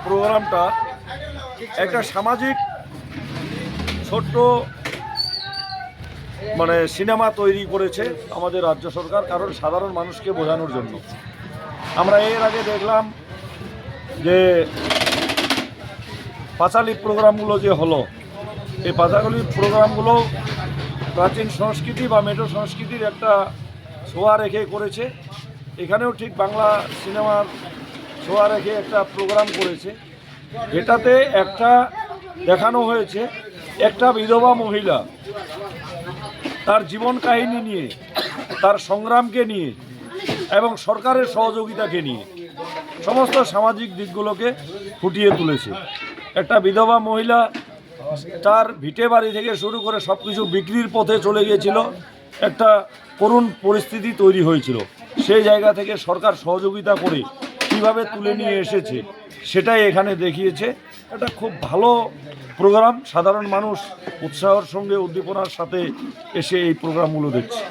প্রোগ্রামটা একটা সামাজিক ছোট্ট সিনেমা তৈরি করেছে আমাদের রাজ্য সরকার, কারণ সাধারণ মানুষকে বোঝানোর জন্য। আমরা এর আগে দেখলাম যে পাঁচালী প্রোগ্রামগুলো যে হলো, এই পাঁচালী প্রোগ্রামগুলো প্রাচীন সংস্কৃতি বা মেটো সংস্কৃতির একটা ছোঁয়া রেখে করেছে। এখানেও ঠিক বাংলা সিনেমার ছোঁয়া রেখে একটা প্রোগ্রাম করেছে, যেটাতে একটা দেখানো হয়েছে একটা বিধবা মহিলা তার জীবন কাহিনী নিয়ে, তার সংগ্রামকে নিয়ে এবং সরকারের সহযোগিতাকে নিয়ে সমস্ত সামাজিক দিকগুলোকে ফুটিয়ে তুলেছে। একটা বিধবা মহিলা তার ভিটে বাড়ি থেকে শুরু করে সব কিছু বিক্রির পথে চলে গিয়েছিল, একটা করুণ পরিস্থিতি তৈরি হয়েছিল। সেই জায়গা থেকে সরকার সহযোগিতা করে কীভাবে তুলে নিয়ে এসেছে সেটাই এখানে দেখিয়েছে। এটা খুব ভালো প্রোগ্রাম। সাধারণ মানুষ উৎসাহের সঙ্গে উদ্দীপনার সাথে এসে এই প্রোগ্রামগুলো দেখছে।